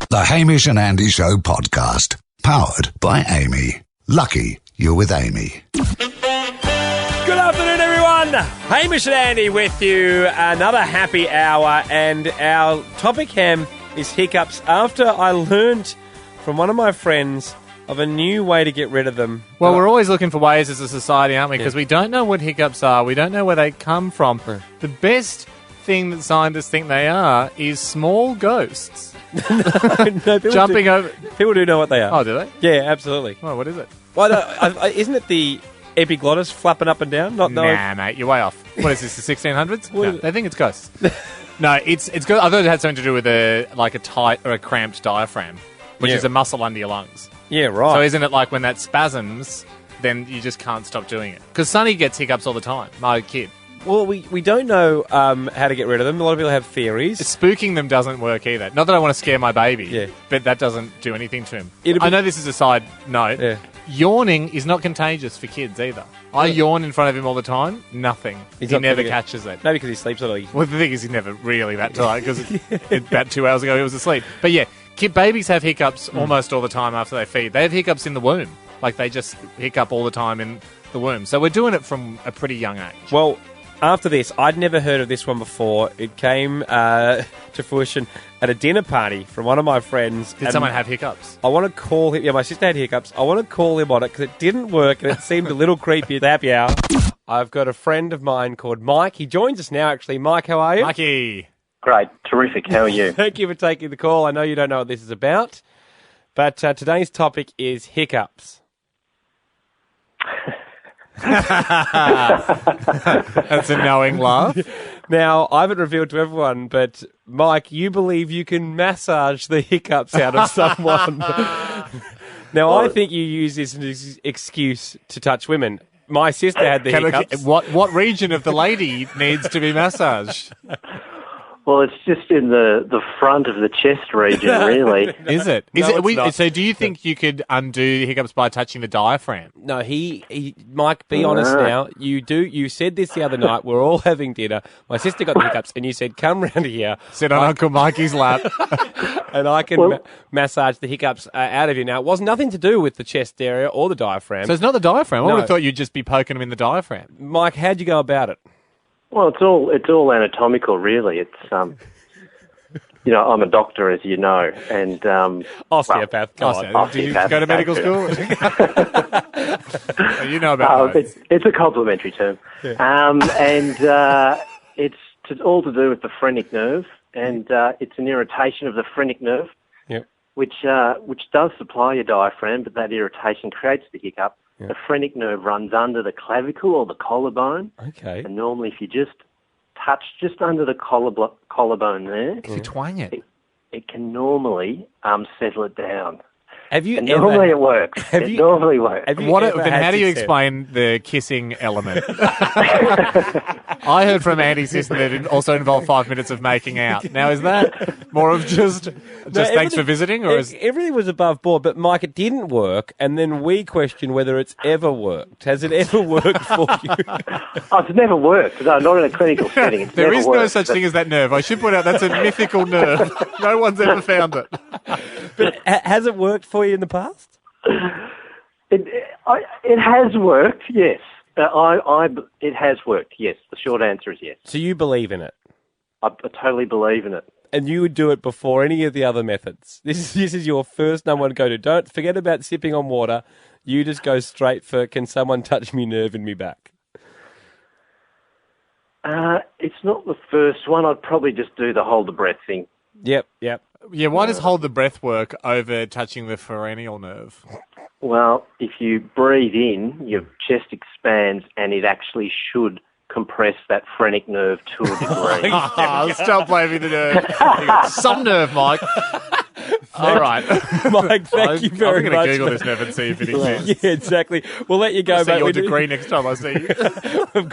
The Hamish and Andy Show podcast. Powered by Amy. Lucky you're with Amy. Good afternoon, everyone. Hamish and Andy with you. Another happy hour. And our topic, Ham, is hiccups. After I learned from one of my friends of a new way to get rid of them. Well, we're always looking for ways as a society, aren't we? Because we don't know what hiccups are. We don't know where they come from. The best thing that scientists think they are is small ghosts. No, Jumping over. People do know what they are. Oh, do they? Yeah, absolutely. Oh, what is it? Well, isn't it the epiglottis flapping up and down? Nah, mate, you're way off. What is this, the 1600s? What No, is it? they think it's ghosts. No, it's good. I thought it had something to do with a tight or a cramped diaphragm, which is a muscle under your lungs. Yeah, right. So isn't it like when that spasms, then you just can't stop doing it? Because Sonny gets hiccups all the time, my kid. Well, we don't know how to get rid of them. A lot of people have theories. Spooking them doesn't work either. Not that I want to scare my baby, but that doesn't do anything to him. I know this is a side note. Yeah. Yawning is not contagious for kids either. I yawn in front of him all the time. Nothing. He never catches it. No, because he sleeps early. Well, the thing is, he's never really that tired because about 2 hours ago he was asleep. But yeah, babies have hiccups almost all the time after they feed. They have hiccups in the womb. Like they just hiccup all the time in the womb. So we're doing it from a pretty young age. Well, after this, I'd never heard of this one before. It came to fruition at a dinner party from one of my friends. Did someone have hiccups? I want to call him. Yeah, my sister had hiccups. I want to call him on it because it didn't work and it seemed a little creepy at the happy hour. I've got a friend of mine called Mike. He joins us now, actually. Mike, how are you? Mikey. Great. Terrific. How are you? Thank you for taking the call. I know you don't know what this is about, but today's topic is hiccups. That's a knowing laugh. Now, I haven't revealed to everyone, but Mike, you believe you can massage the hiccups out of someone. Now, I think you use this as an excuse to touch women. My sister had the hiccups. What region of the lady needs to be massaged? Well, it's just in the front of the chest region, really. Is it? Not. So do you think you could undo the hiccups by touching the diaphragm? No, Mike, be honest now. You said this the other night. We're all having dinner. My sister got the hiccups, and you said, come round here. Sit on Uncle Mikey's lap. And I can massage the hiccups out of you. Now, it was nothing to do with the chest area or the diaphragm. So it's not the diaphragm? I No. would have thought you'd just be poking them in the diaphragm. Mike, how'd you go about it? Well, it's all anatomical, really. It's I'm a doctor, as you know, and Osteopath. Did you go to medical school? You know about those. It's a complimentary term, it's all to do with the phrenic nerve, and it's an irritation of the phrenic nerve, which does supply your diaphragm, but that irritation creates the hiccup. The phrenic nerve runs under the clavicle or the collarbone. Okay. And normally if you just touch just under the collarbone there, If you twang it. it can normally settle it down. Normally it works. Normally works. Then how do you explain the kissing element? I heard from Andy's sister that it also involved 5 minutes of making out. Now, is that more of just thanks for visiting? Or everything was above board, but Mike, it didn't work, and then we question whether it's ever worked. Has it ever worked for you? It's never worked. No, not in a clinical setting. There is no such thing as that nerve. I should point out that's a mythical nerve. No one's ever found it. But has it worked for you in the past? It has worked, yes. It has worked, yes. The short answer is yes. So you believe in it? I totally believe in it. And you would do it before any of the other methods? This is your first number one to go to. Don't forget about sipping on water. You just go straight for, can someone touch me nerve in me back? It's not the first one. I'd probably just do the hold the breath thing. Yep. Yeah, why does hold the breath work over touching the pharyngeal nerve? Well, if you breathe in, your chest expands and it actually should compress that phrenic nerve to a degree. Stop blaming the nerve. Some nerve, Mike. All right. Mike, thank you very much. I'm going to Google this nerve and see if it exists. Yeah, exactly. We'll let you go, I'll see mate. your degree next time I see you. You've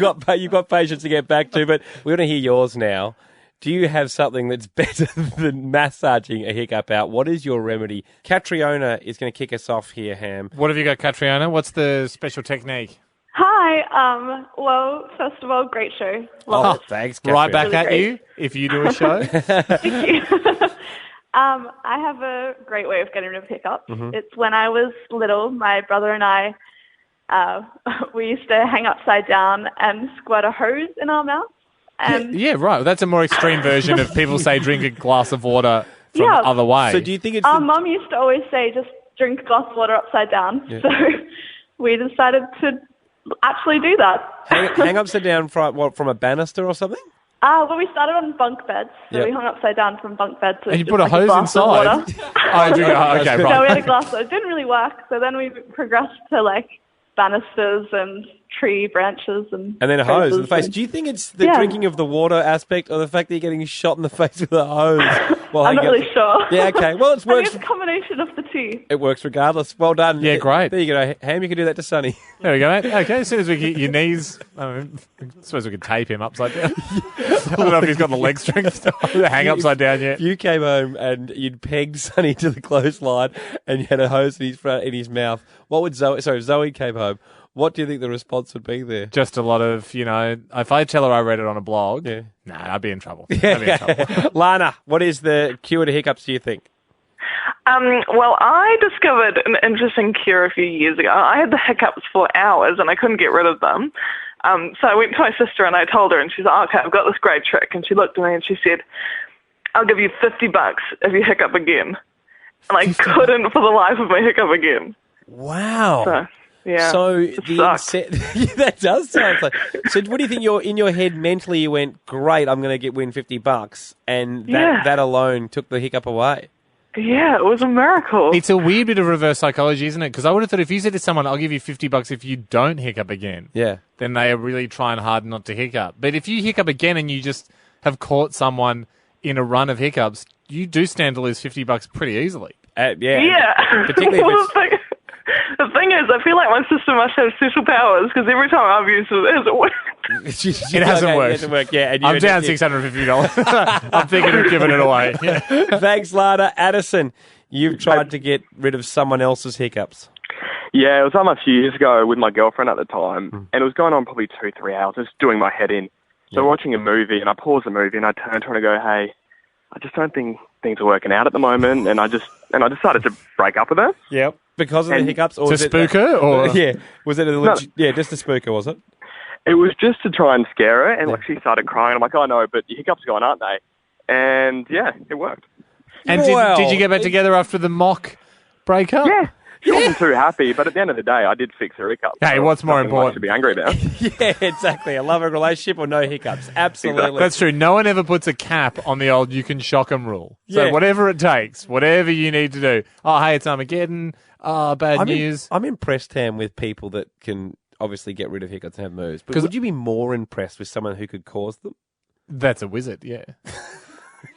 got patience to get back to, but we want to hear yours now. Do you have something that's better than massaging a hiccup out? What is your remedy? Catriona is going to kick us off here, Ham. What have you got, Catriona? What's the special technique? Hi. Well, first of all, great show. Love it. Thanks, Right back Really at great. you if you do a show. Thank you. I have a great way of getting rid of hiccups. It's when I was little, my brother and I, we used to hang upside down and squirt a hose in our mouth. And Yeah, right. That's a more extreme version of people say drink a glass of water from Yeah. the other way. So do you think it's... our mum used to always say, just drink a glass of water upside down. Yeah. So we decided to actually do that. hang upside down from a banister or something? Well, we started on bunk beds, so Yep. we hung upside down from bunk beds. So And you just put a like hose glass of inside? water. Okay, So we right. had a glass. So it didn't really work. So then we progressed to like banisters and tree branches and And then a hose in the hoses face. and- Do you think it's the Yeah. drinking of the water aspect or the fact that you're getting shot in the face with a hose? Well, I'm not really sure. Yeah, okay. Well, it I mean, works. it's a combination of the two. It works regardless. Well done. Yeah, great. There you go. Ham, you can do that to Sonny. There we go, mate. Okay, as soon as we get your knees, I suppose we could tape him upside down. I don't know if he's got the leg strength to hang upside down yet. If you came home and you'd pegged Sonny to the clothesline and you had a hose in his mouth, what would Zoe... Sorry, if Zoe came home, what do you think the response would be there? Just a lot of, if I tell her I read it on a blog, Yeah. I'd be in trouble. I'd be in trouble. Lana, what is the cure to hiccups, do you think? Well, I discovered an interesting cure a few years ago. I had the hiccups for hours and I couldn't get rid of them. So I went to my sister and I told her, and she's like, okay, I've got this great trick. And she looked at me and she said, I'll give you $50 if you hiccup again. And I couldn't for the life of me hiccup again. Wow. So, yeah. So it sucked. that does sound like. So what do you think? In your head mentally, you went, "Great, I'm going to win $50," and that alone took the hiccup away. Yeah, it was a miracle. It's a weird bit of reverse psychology, isn't it? Because I would have thought if you said to someone, I'll give you $50 if you don't hiccup again, then they are really trying hard not to hiccup. But if you hiccup again and you just have caught someone in a run of hiccups, you do stand to lose $50 pretty easily. Yeah. Particularly if The thing is, I feel like my sister must have special powers because every time I've used it, it hasn't worked. It hasn't worked. It hasn't worked, yeah. And I'm down $650. I'm thinking of giving it away. Yeah. Thanks, Lana. Addison, you've tried to get rid of someone else's hiccups. Yeah, it was a few years ago with my girlfriend at the time, and it was going on probably 2-3 hours, just doing my head in. So we're watching a movie, and I pause the movie, and I turn to her and go, hey, I just don't think things are working out at the moment, and I decided to break up with her. Yep. Because of the hiccups? Or To spook her? Or? Yeah. Was it just to spook her, was it? It was just to try and scare her, and she started crying. I'm like, oh no, but your hiccups are gone, aren't they? And yeah, it worked. And did you get back together after the mock breakup? Yeah. She wasn't too happy, but at the end of the day, I did fix her hiccups. Hey, what's more nothing much important? to be angry about. Yeah, exactly. A loving relationship or no hiccups. Absolutely. Exactly. That's true. No one ever puts a cap on the old you can shock 'em rule. So Yeah. whatever it takes, whatever you need to do. Oh, hey, it's Armageddon. Oh, bad news. I'm impressed, Ham, with people that can obviously get rid of hiccups and have moves. But would you be more impressed with someone who could cause them? That's a wizard, yeah.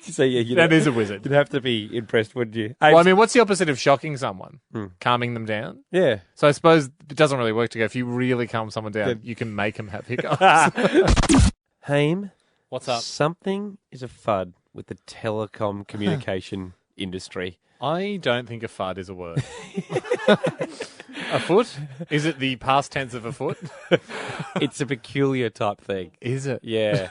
So yeah, That is a wizard. You'd have to be impressed, wouldn't you? Well, I mean, what's the opposite of shocking someone? Calming them down? Yeah. So I suppose it doesn't really work together. If you really calm someone down, you can make them have hiccups. Haim, What's up? something is a fud with the telecom communication industry. I don't think a fud is a word. A foot? Is it the past tense of a foot? It's a peculiar type thing. Is it? Yeah.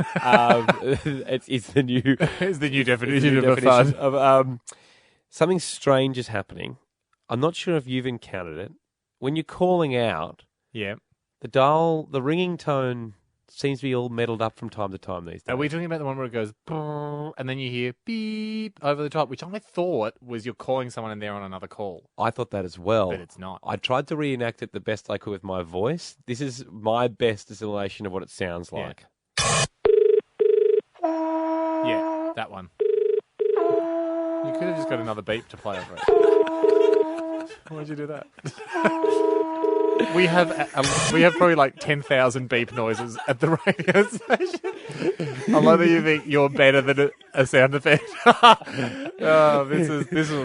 It's the new It's the new it's the definition new of a definition fud. of something strange is happening. I'm not sure if you've encountered it. When you're calling out, Yeah. the ringing tone seems to be all meddled up from time to time these days. Are we talking about the one where it goes brrr, and then you hear beep over the top, which I thought was you're calling someone and they're on another call, I thought that as well. but it's not. I tried to reenact it the best I could with my voice. This is my best assimilation of what it sounds Yeah. like. Yeah, that one. You could have just got another beep to play over it. Why'd you do that? We have probably like 10,000 beep noises at the radio station. I love that you think you're better than a sound effect.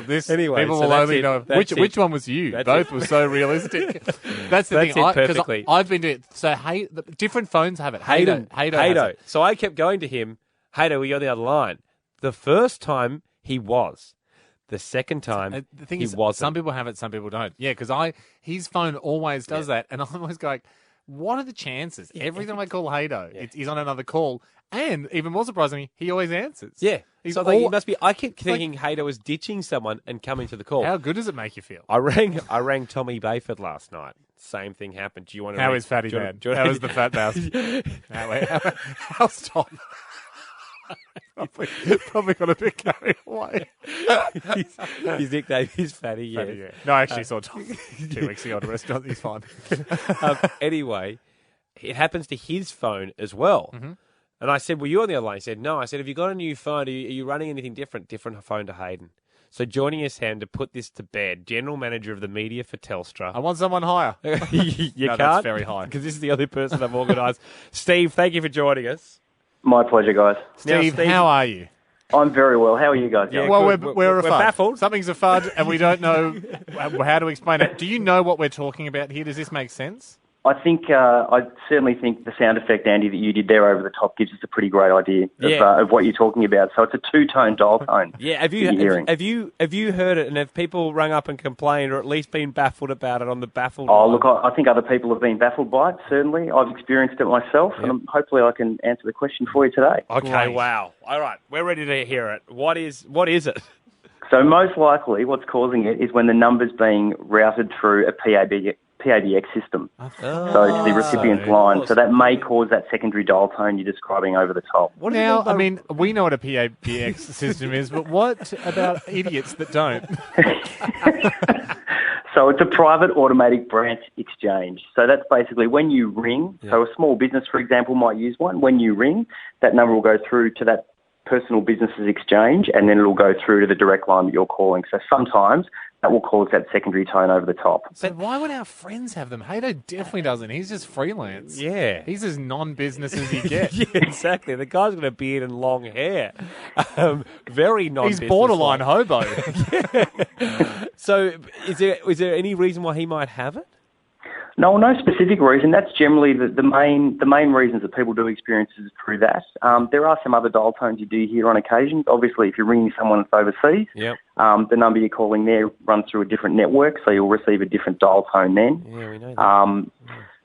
This. Anyway, people so will that's only it. know That's which it. one was you. That's Both it. were so realistic. That's the That's thing. it perfectly. I've been doing it. So different phones have it. Haydo has Haydo. it. So I kept going to him. Haydo, were you on the other line? The first time he was. The second time The thing he is, wasn't. some people have it, some people don't. Yeah, because his phone always does that, and I'm always going, what are the chances? Every time I call Haydo, he's on another call. And even more surprisingly, he always answers. Yeah. He's So he must be. I kept thinking Haydo was ditching someone and coming to the call. How good does it make you feel? I rang Tommy Bayford last night. Same thing happened. Do you want to? How is Fatty Man? How is the fat mouse? How's Tom? Probably got a bit carried away. His nickname is Fatty. Yeah. Fatty, yeah. No, I actually saw Tom 2 weeks ago at a restaurant. He's fine. Anyway, it happens to his phone as well. Mm-hmm. And I said, were you on the other line? He said, no. I said, have you got a new phone? Are you running anything different? Different phone to Hayden. So joining us, Ham, to put this to bed, General Manager of the Media for Telstra. I want someone higher. you no, can't? That's very high. Because this is the other person I've organised. Steve, thank you for joining us. My pleasure, guys. Steve, how are you? I'm very well. How are you guys going? Well, we're baffled. Something's a FUD, and we don't know how to explain it. Do you know what we're talking about here? Does this make sense? I certainly think the sound effect, Andy, that you did there over the top gives us a pretty great idea of what you're talking about. So it's a two-tone dial tone. Yeah, have you heard it? And have people rung up and complained, or at least been baffled about it on the baffled? Oh, look, I think other people have been baffled by it. Certainly, I've experienced it myself, and hopefully I can answer the question for you today. Okay, great. Wow. All right, we're ready to hear it. What is it? So most likely, what's causing it is when the number's being routed through a PABX system. So it's the recipient's line. So that may cause that secondary dial tone you're describing over the top. Now, I mean, we know what a PABX system is, but what about idiots that don't? So it's a private automatic branch exchange. So that's basically when you ring, so a small business, for example, might use one. When you ring, that number will go through to that personal business's exchange, and then it'll go through to the direct line that you're calling. So sometimes that will cause that secondary tone over the top. So why would our friends have them? Haydo definitely doesn't. He's just freelance. Yeah. He's as non-business as you get. Yeah, exactly. The guy's got a beard and long hair. Very non-business. He's borderline hobo. So is there any reason why he might have it? No specific reason. That's generally the main reasons that people do experience is through that. There are some other dial tones you do hear on occasion. Obviously, if you're ringing someone that's overseas, the number you're calling there runs through a different network, so you'll receive a different dial tone then. Yeah, we know that.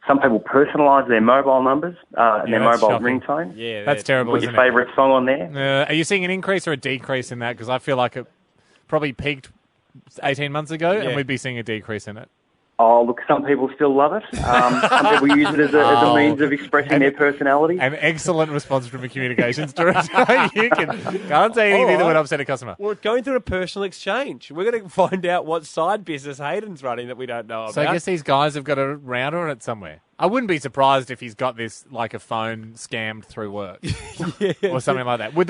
Some people personalise their mobile numbers and their mobile ringtone. Yeah, that's terrible. Put your favourite song on there. Are you seeing an increase or a decrease in that? Because I feel like it probably peaked 18 months ago, and we'd be seeing a decrease in it. Oh, look, some people still love it. Some people use it as a means of expressing their personality. An excellent response from a communications director. You can't say anything that would upset a customer. We're going through a personal exchange. We're going to find out what side business Hayden's running that we don't know about. So I guess these guys have got a router on it somewhere. I wouldn't be surprised if he's got this like a phone scammed through work or something like that. Would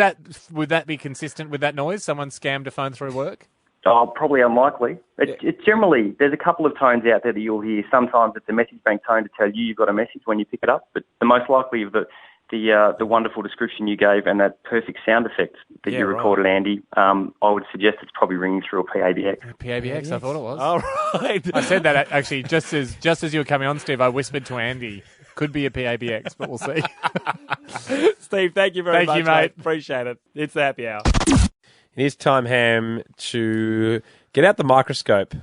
that be consistent with that noise? Someone scammed a phone through work? Oh, probably unlikely. It's generally, there's a couple of tones out there that you'll hear. Sometimes it's a message bank tone to tell you you've got a message when you pick it up. But the most likely of the wonderful description you gave and that perfect sound effect that you recorded, Andy, I would suggest it's probably ringing through a PABX. PABX, I thought it was. All right. I said that actually just as you were coming on, Steve. I whispered to Andy, could be a PABX, but we'll see. Steve, thank you very much. Thank you, mate. Appreciate it. It's the happy hour. It is time, Ham, to get out the microscope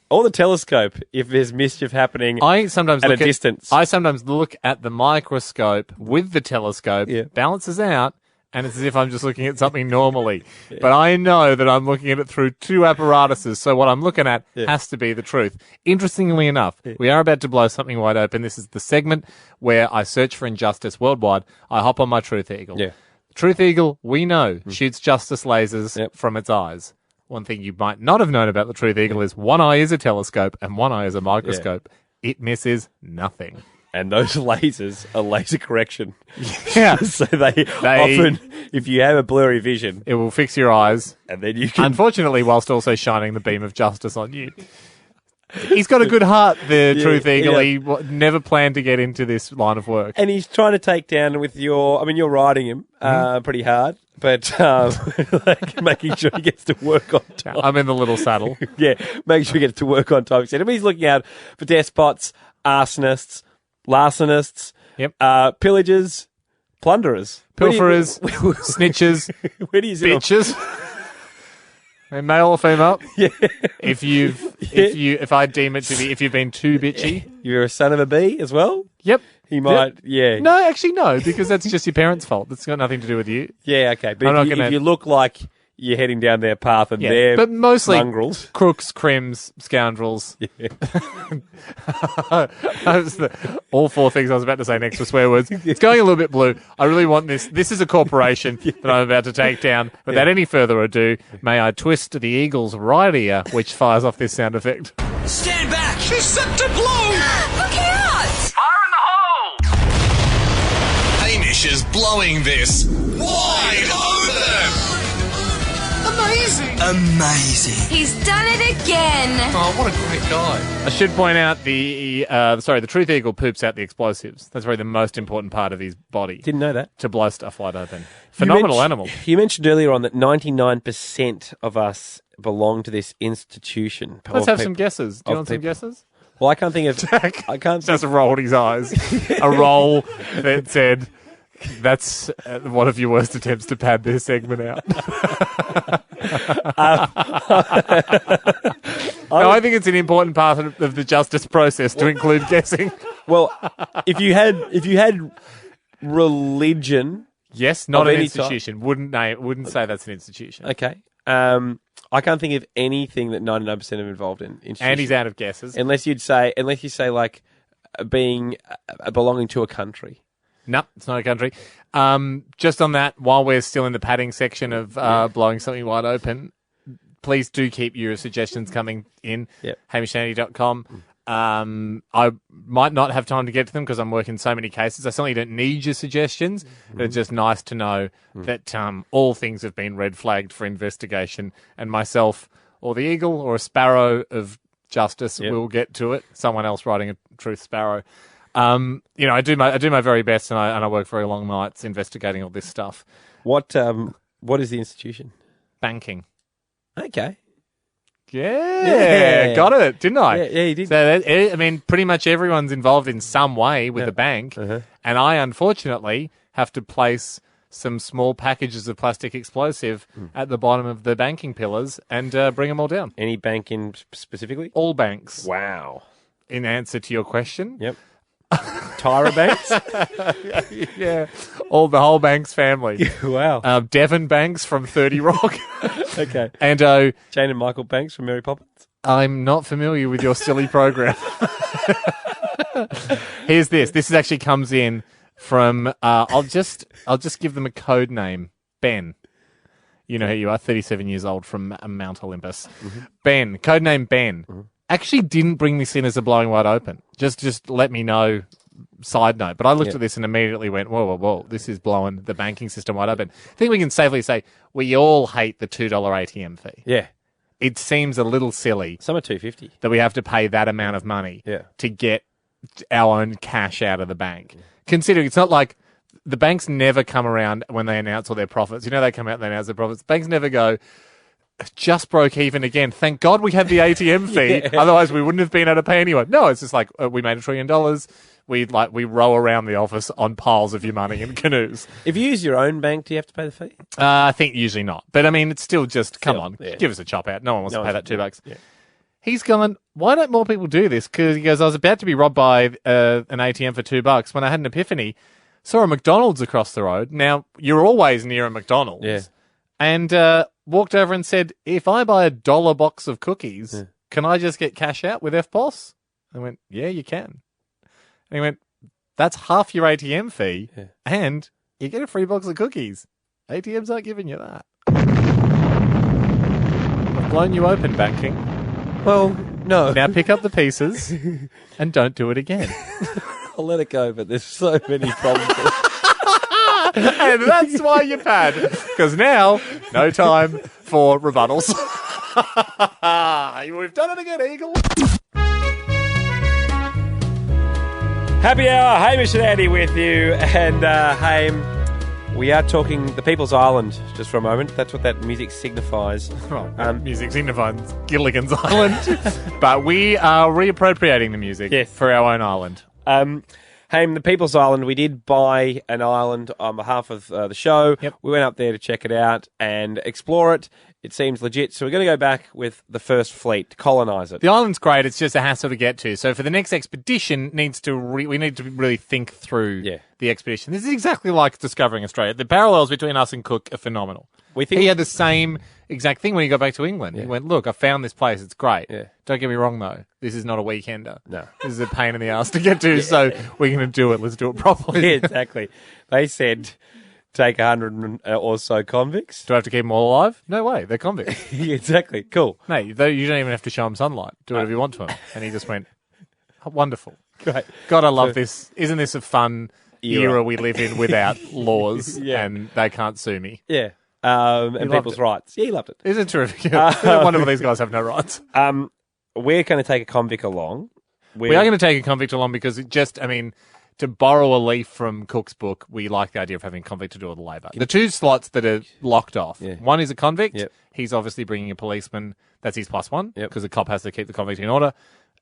or the telescope if there's mischief happening at a distance. I sometimes look at the microscope with the telescope, balances out, and it's as if I'm just looking at something normally. But I know that I'm looking at it through two apparatuses, so what I'm looking at has to be the truth. Interestingly enough, we are about to blow something wide open. This is the segment where I search for injustice worldwide. I hop on my Truth Eagle. Yeah. Truth Eagle, we know, shoots justice lasers from its eyes. One thing you might not have known about the Truth Eagle is one eye is a telescope and one eye is a microscope. It misses nothing. And those lasers are laser correction. Yeah. So they often, if you have a blurry vision, it will fix your eyes. And then you can... Unfortunately, whilst also shining the beam of justice on you. He's got a good heart, the Truth Eagle. He never planned to get into this line of work. And he's trying to take down with you're riding him pretty hard, but like making sure he gets to work on time. I'm in the little saddle. Make sure he gets to work on time. He's looking out for despots, arsonists, larcenists, pillagers, plunderers. Pilferers, snitches, where do you bitches. And male or female? Yeah. If I deem it to be, if you've been too bitchy, you're a son of a bee as well. Yep. he might, yeah. No, actually, no, because that's just your parents' fault. That's got nothing to do with you. Yeah, okay. But I'm not if gonna- you look like you're heading down their path and Yeah, they're but mostly mongrels. crooks, crims, scoundrels. Yeah. All four things I was about to say next were swear words. It's going a little bit blue. I really want this. This is a corporation that I'm about to take down. Without any further ado, may I twist the eagle's right ear, which fires off this sound effect. Stand back! She's set to blow! Look out! Fire in the hole! Hamish is blowing this wide open! Amazing! He's done it again! Oh, what a great guy. I should point out the truth eagle poops out the explosives. That's probably the most important part of his body. Didn't know that. To blow stuff wide open. Phenomenal animal. You mentioned earlier on that 99% of us belong to this institution. Let's have some guesses. Do you want some guesses? Well, I can't think of... Jack I can't just rolled his eyes. A roll that said, that's one of your worst attempts to pad this segment out. No, I think it's an important part of the justice process to include guessing. Well, if you had religion... Yes, not of an any institution. Wouldn't say that's an institution. Okay. I can't think of anything that 99% are involved in. And he's out of guesses. Unless you say like being belonging to a country. No, it's not a country. Just on that, while we're still in the padding section of blowing something wide open, please do keep your suggestions coming in. Yep. HamishAndy.com. I might not have time to get to them because I'm working so many cases. I certainly don't need your suggestions, but it's just nice to know that all things have been red flagged for investigation, and myself or the eagle or a sparrow of justice will get to it. Someone else writing a truth sparrow. I do my very best, and I work very long nights investigating all this stuff. What is the institution? Banking. Okay. Yeah, got it, didn't I? Yeah, you did. So, pretty much everyone's involved in some way with the bank, and I, unfortunately, have to place some small packages of plastic explosive at the bottom of the banking pillars and bring them all down. Any bank in specifically? All banks. Wow. In answer to your question? Yep. Tyra Banks? Yeah. The whole Banks family. Wow. Devon Banks from 30 Rock. Okay. And Jane and Michael Banks from Mary Poppins? I'm not familiar with your silly program. Here's this. This actually comes in from, I'll just give them a code name. Ben. You know who you are, 37 years old from Mount Olympus. Ben, code name Ben. Actually didn't bring this in as a blowing wide open. Just let me know, side note. But I looked at this and immediately went, whoa, this is blowing the banking system wide open. I think we can safely say we all hate the $2 ATM fee. Yeah. It seems a little silly. Some are $2.50. That we have to pay that amount of money to get our own cash out of the bank. Considering it's not like the banks never come around when they announce all their profits. You know, they come out and they announce their profits. Banks never go, just broke even again. Thank God we had the ATM fee. Otherwise, we wouldn't have been able to pay anyone. No, it's just like we made $1 trillion. We row around the office on piles of your money in canoes. If you use your own bank, do you have to pay the fee? I think usually not. But it's still just come on, give us a chop out. No one wants to pay that $2. Yeah. He's gone, why don't more people do this? Because he goes, I was about to be robbed by an ATM for $2 when I had an epiphany. Saw a McDonald's across the road. Now you're always near a McDonald's. Yeah. And walked over and said, if I buy $1 box of cookies, can I just get cash out with FPOS? I went, yeah, you can. And he went, that's half your ATM fee, and you get a free box of cookies. ATMs aren't giving you that. I've blown you open, banking. Well, no. Now pick up the pieces and don't do it again. I'll let it go, but there's so many problems. And that's why you pad. Because now, no time for rebuttals. We've done it again, Eagle. Happy hour, Hamish and Andy with you. And, Haim, we are talking the People's Island just for a moment. That's what that music signifies. Music signifies Gilligan's Island. But we are reappropriating the music for our own island. Haim, the People's Island, we did buy an island on behalf of the show. Yep. We went up there to check it out and explore it. It seems legit, so we're going to go back with the first fleet to colonise it. The island's great. It's just a hassle to get to. So for the next expedition, we need to really think through the expedition. This is exactly like discovering Australia. The parallels between us and Cook are phenomenal. He had the same exact thing when he got back to England. He went, look, I found this place. It's great. Yeah. Don't get me wrong, though. This is not a weekender. No. This is a pain in the ass to get to, so we're going to do it. Let's do it properly. Yeah, exactly. They said take 100 or so convicts. Do I have to keep them all alive? No way. They're convicts. Yeah, exactly. Cool. No, you don't even have to show them sunlight. Do whatever you want to them. And he just went, oh, wonderful. Great. God, I love this. Isn't this a fun era we live in without laws and they can't sue me? Yeah. And people's rights. Yeah, he loved it. Isn't it terrific? Wonderful these guys have no rights. We're going to take a convict along. We are going to take a convict along because it just, to borrow a leaf from Cook's book, we like the idea of having a convict to do all the labour. The two slots that are locked off. Yeah. One is a convict. Yep. He's obviously bringing a policeman. That's his +1 because the cop has to keep the convict in order.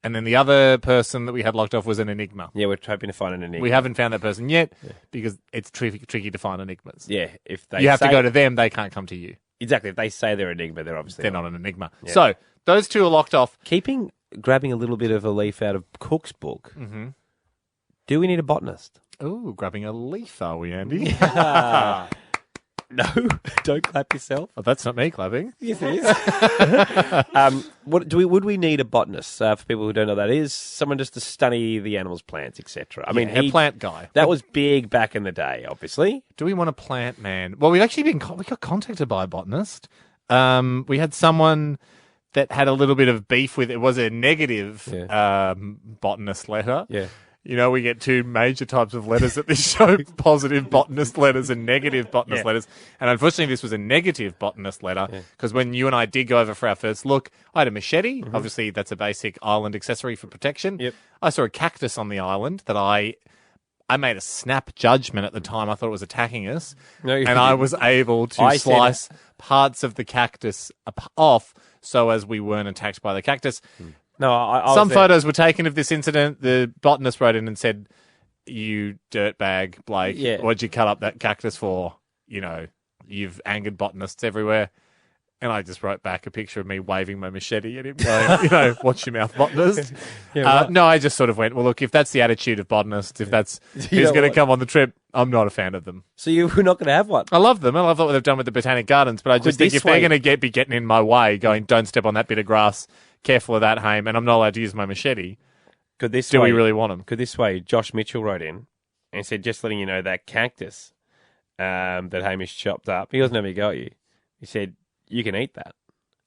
And then the other person that we had locked off was an enigma. Yeah, we're hoping to find an enigma. We haven't found that person yet because it's tricky to find enigmas. Yeah, if you have to go to them, they can't come to you. Exactly. If they say they're an enigma, they're not an enigma. Yeah. So those two are locked off. Grabbing a little bit of a leaf out of Cook's book. Mm-hmm. Do we need a botanist? Ooh, grabbing a leaf, are we, Andy? No, don't clap yourself. Oh, that's not me clapping. Yes, it is. Would we need a botanist for people who don't know what that is? Someone just to study the animals, plants, etc. A plant guy. That was big back in the day, obviously. Do we want a plant man? Well, we got contacted by a botanist. We had someone that had a little bit of beef with it. Was a negative botanist letter. Yeah. You know, we get two major types of letters at this show, positive botanist letters and negative botanist letters. And unfortunately, this was a negative botanist letter because when you and I did go over for our first look, I had a machete. Mm-hmm. Obviously, that's a basic island accessory for protection. Yep. I saw a cactus on the island that I made a snap judgment at the time. I thought it was attacking us. No, and I was able to slice parts of the cactus off so as we weren't attacked by the cactus. No, some photos were taken of this incident. The botanist wrote in and said, "You dirtbag, Blake, what'd you cut up that cactus for? You know, you've angered botanists everywhere." And I just wrote back a picture of me waving my machete at him, going, watch your mouth, botanist. No, I just sort of went, well, look, if that's the attitude of botanists, if that's who's going to come on the trip, I'm not a fan of them. So you were not going to have one? I love them. I love what they've done with the Botanic Gardens, but I just think if they're going to be getting in my way, going, don't step on that bit of grass, careful of that, Haim, and I'm not allowed to use my machete, do we really want them? This way, Josh Mitchell wrote in and said, just letting you know that cactus that Hamish chopped up, he doesn't have any go at you. He said, you can eat that.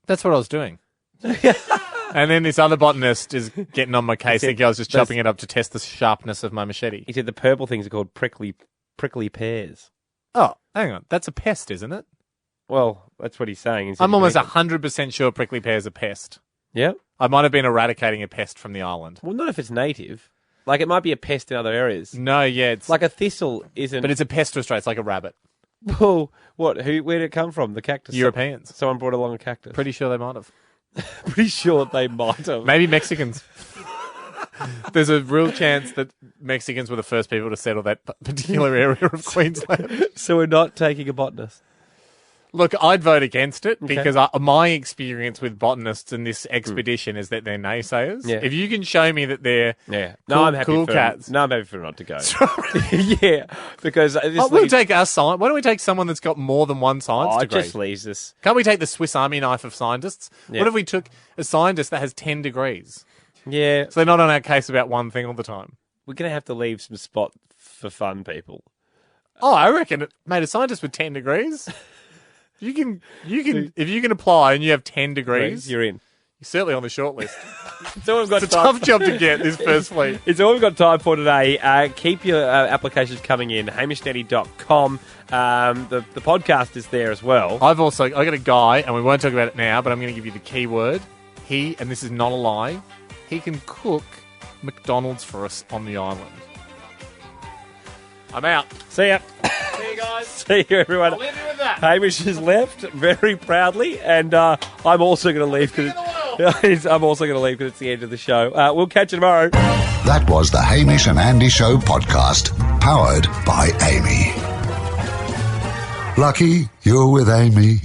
That's what I was doing. And then this other botanist is getting on my case. I think I was just chopping it up to test the sharpness of my machete. He said the purple things are called prickly pears. Oh, hang on. That's a pest, isn't it? Well, that's what he's saying. I'm almost 100% sure prickly pear's a pest. Yeah? I might have been eradicating a pest from the island. Well, not if it's native. Like, it might be a pest in other areas. No, yeah. It's like a thistle isn't... But it's a pest to Australia. It's like a rabbit. Well, what? Where did it come from? The cactus? Europeans. Someone brought along a cactus. Pretty sure they might have. Pretty sure they might have. Maybe Mexicans. There's a real chance that Mexicans were the first people to settle that particular area of Queensland. So we're not taking a botanist. Look, I'd vote against it because my experience with botanists in this expedition is that they're naysayers. Yeah. If you can show me that they're I'm happy cool for cats. No, I'm happy for them not to go. Yeah, because we'll take our science. Why don't we take someone that's got more than one science degree? It just leaves us. Can't we take the Swiss Army knife of scientists? Yeah. What if we took a scientist that has 10 degrees? Yeah. So they're not on our case about one thing all the time. We're going to have to leave some spot for fun people. Oh, I reckon a scientist with 10 degrees... You can, if you can apply and you have 10 degrees, you're in. You're certainly on the short list. It's a tough job to get, this first fleet. It's all we've got time for today. Keep your applications coming in, hamishnetty.com. The podcast is there as well. I got a guy, and we won't talk about it now, but I'm going to give you the key word. And this is not a lie, he can cook McDonald's for us on the island. I'm out. See ya. See you guys. See you, everyone. I'll leave you with that. Hamish has left very proudly, and I'm also going to leave because it's the end of the show. We'll catch you tomorrow. That was the Hamish and Andy Show podcast, powered by Amy. Lucky you're with Amy.